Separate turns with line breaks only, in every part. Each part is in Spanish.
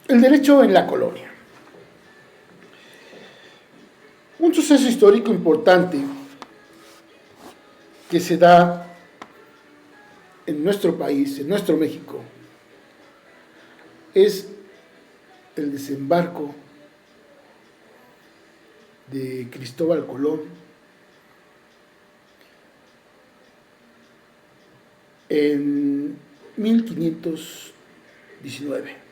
El derecho en la colonia. Un suceso histórico importante que se da en nuestro país, en nuestro México, es el desembarco de Cristóbal Colón en 1519.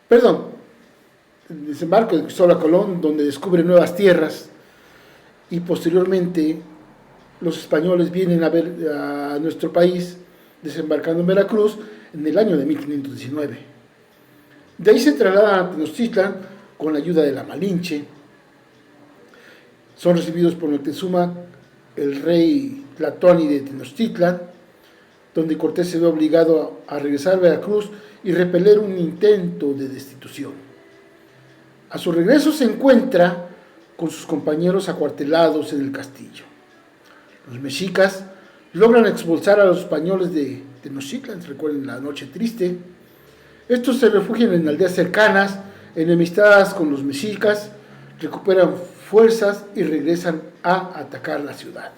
Perdón, el desembarco de Cristóbal Colón, donde descubre nuevas tierras y posteriormente los españoles vienen a ver a nuestro país desembarcando en Veracruz en el año de 1519. De ahí se trasladan a Tenochtitlan con la ayuda de la Malinche. Son recibidos por Moctezuma, el rey Tlatoani de Tenochtitlan, donde Cortés se ve obligado a regresar a Veracruz y repeler un intento de destitución. A su regreso se encuentra con sus compañeros acuartelados en el castillo. Los mexicas logran expulsar a los españoles de Tenochtitlan, recuerden la noche triste. Estos se refugian en aldeas cercanas, enemistadas con los mexicas, recuperan fuerzas y regresan a atacar la ciudad.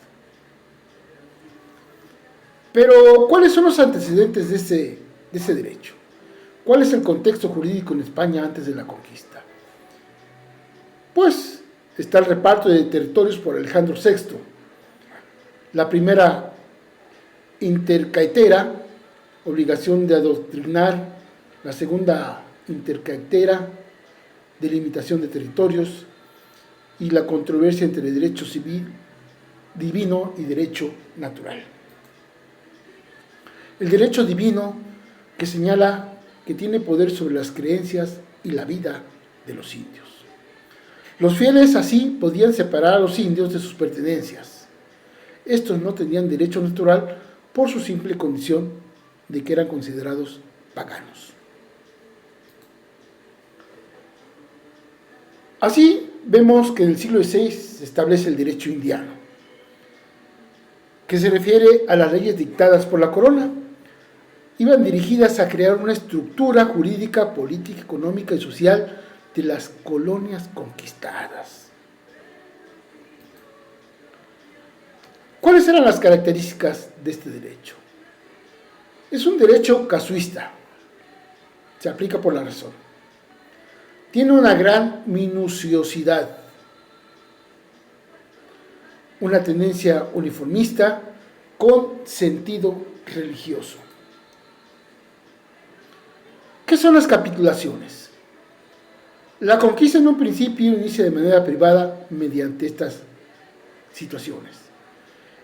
Pero, ¿cuáles son los antecedentes de ese derecho? ¿Cuál es el contexto jurídico en España antes de la conquista? Pues está el reparto de territorios por Alejandro VI, la primera intercaetera, obligación de adoctrinar, la segunda intercaetera, delimitación de territorios, y la controversia entre derecho civil divino y derecho natural. El derecho divino, que señala que tiene poder sobre las creencias y la vida de los indios. Los fieles así podían separar a los indios de sus pertenencias. Estos no tenían derecho natural por su simple condición de que eran considerados paganos. Así vemos que en el siglo XVI se establece el derecho indiano, que se refiere a las leyes dictadas por la corona. Iban dirigidas a crear una estructura jurídica, política, económica y social de las colonias conquistadas. ¿Cuáles eran las características de este derecho? Es un derecho casuista, se aplica por la razón. Tiene una gran minuciosidad, una tendencia uniformista con sentido religioso. ¿Qué son las capitulaciones? La conquista en un principio inicia de manera privada mediante estas situaciones.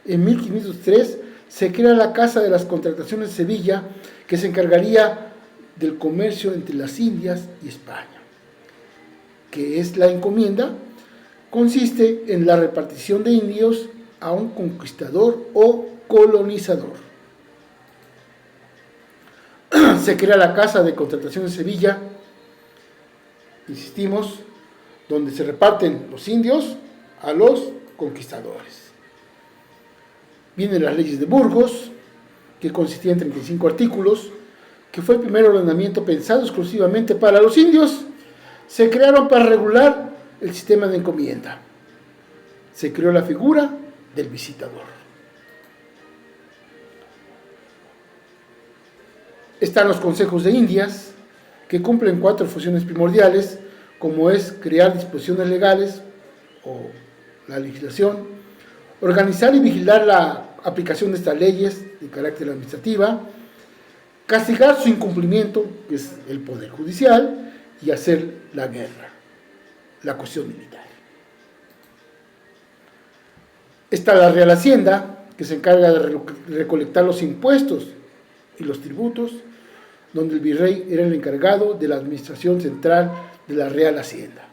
En 1503 se crea la Casa de las Contrataciones de Sevilla, que se encargaría del comercio entre las Indias y España. ¿Qué es la encomienda? Consiste en la repartición de indios a un conquistador o colonizador. Se crea la Casa de Contratación de Sevilla, insistimos, donde se reparten los indios a los conquistadores. Vienen las leyes de Burgos, que consistía en 35 artículos, que fue el primer ordenamiento pensado exclusivamente para los indios. Se crearon para regular el sistema de encomienda. Se creó la figura del visitador. Están los consejos de Indias, que cumplen 4 funciones primordiales, como es crear disposiciones legales o la legislación, organizar y vigilar la aplicación de estas leyes de carácter administrativa, castigar su incumplimiento, que es el poder judicial, y hacer la guerra, la cuestión militar. Está la Real Hacienda, que se encarga de recolectar los impuestos y los tributos, donde el virrey era el encargado de la administración central de la Real Hacienda.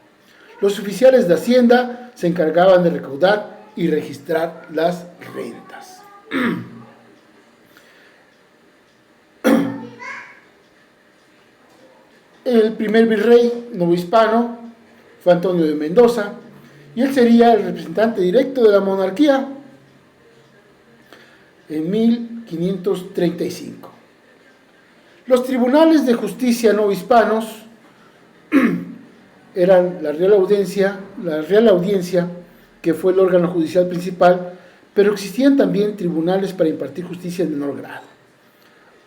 Los oficiales de Hacienda se encargaban de recaudar y registrar las rentas. El primer virrey novohispano fue Antonio de Mendoza, y él sería el representante directo de la monarquía en 1535. Los tribunales de justicia no hispanos eran la Real Audiencia, que fue el órgano judicial principal, pero existían también tribunales para impartir justicia en menor grado.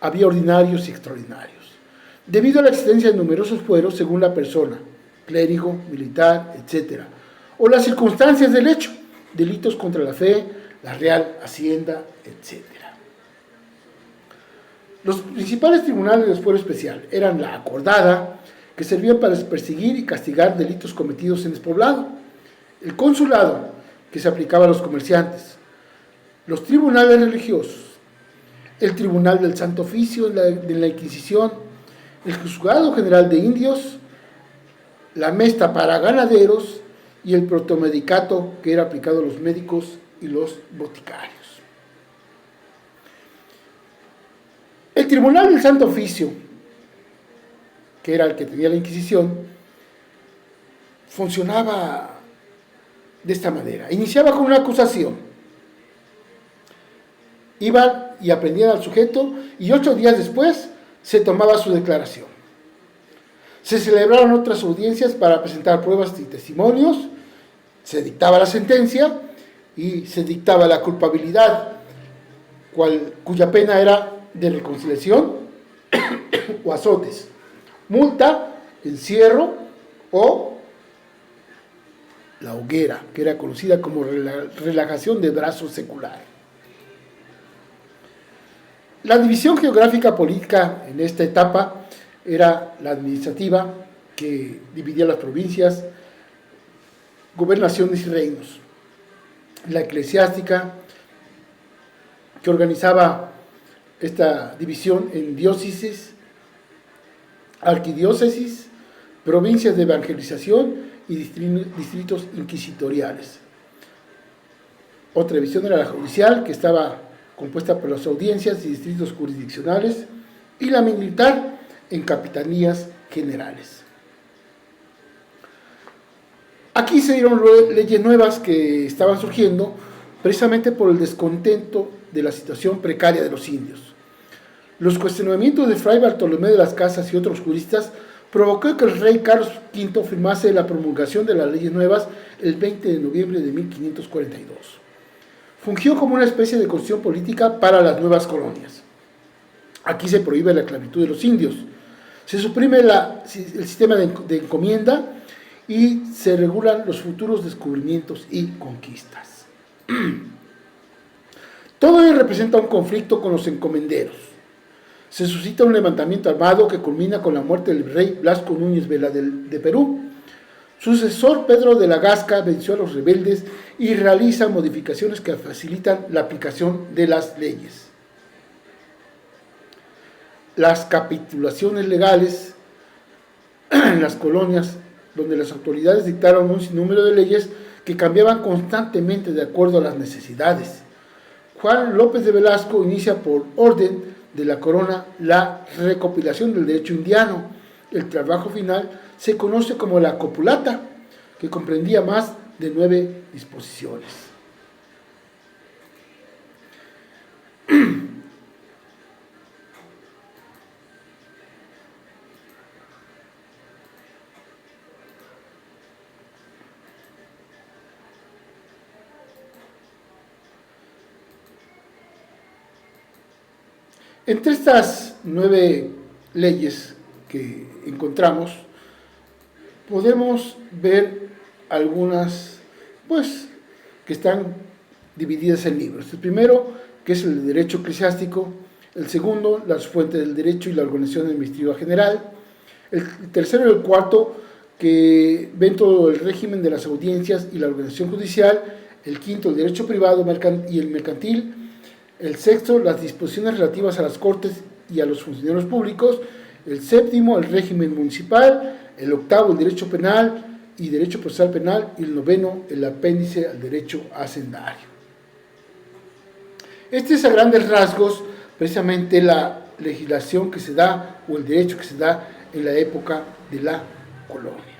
Había ordinarios y extraordinarios, debido a la existencia de numerosos fueros según la persona, clérigo, militar, etc., o las circunstancias del hecho, delitos contra la fe, la Real Hacienda, etc. Los principales tribunales del fuero especial eran la acordada, que servían para perseguir y castigar delitos cometidos en despoblado, el consulado, que se aplicaba a los comerciantes, los tribunales religiosos, el tribunal del Santo Oficio de la Inquisición, el juzgado general de indios, la mesta para ganaderos y el protomedicato, que era aplicado a los médicos y los boticarios. El tribunal del Santo Oficio, que era el que tenía la Inquisición, funcionaba de esta manera. Iniciaba con una acusación. Iban y aprendían al sujeto y 8 días después se tomaba su declaración. Se celebraron otras audiencias para presentar pruebas y testimonios, se dictaba la sentencia y se dictaba la culpabilidad, cuya pena era de reconciliación o azotes, multa, encierro o la hoguera, que era conocida como relajación de brazo secular. La división geográfica política en esta etapa era la administrativa, que dividía las provincias, gobernaciones y reinos. La eclesiástica, que organizaba esta división en diócesis, arquidiócesis, provincias de evangelización y distritos inquisitoriales. Otra división era la judicial, que estaba compuesta por las audiencias y distritos jurisdiccionales, y la militar en capitanías generales. Aquí se dieron leyes nuevas que estaban surgiendo precisamente por el descontento de la situación precaria de los indios. Los cuestionamientos de Fray Bartolomé de las Casas y otros juristas provocó que el rey Carlos V firmase la promulgación de las leyes nuevas el 20 de noviembre de 1542. Fungió como una especie de constitución política para las nuevas colonias. Aquí se prohíbe la esclavitud de los indios, se suprime el sistema de encomienda y se regulan los futuros descubrimientos y conquistas. Todo ello representa un conflicto con los encomenderos. Se suscita un levantamiento armado que culmina con la muerte del rey Blasco Núñez Vela de Perú. Su sucesor Pedro de la Gasca venció a los rebeldes y realiza modificaciones que facilitan la aplicación de las leyes. Las capitulaciones legales en las colonias, donde las autoridades dictaron un sinnúmero de leyes que cambiaban constantemente de acuerdo a las necesidades. Juan López de Velasco inicia por orden de la corona la recopilación del derecho indiano. El trabajo final se conoce como la Copulata, que comprendía más de 9 disposiciones. Entre estas 9 leyes que encontramos, podemos ver algunas, que están divididas en libros. El primero, que es el derecho eclesiástico; el segundo, las fuentes del derecho y la organización administrativa general; el tercero y el cuarto, que ven todo el régimen de las audiencias y la organización judicial; el quinto, el derecho privado y el mercantil; el sexto, las disposiciones relativas a las cortes y a los funcionarios públicos; el séptimo, el régimen municipal; el octavo, el derecho penal y derecho procesal penal; y el noveno, el apéndice al derecho hacendario. Este es a grandes rasgos precisamente la legislación que se da, o el derecho que se da en la época de la colonia.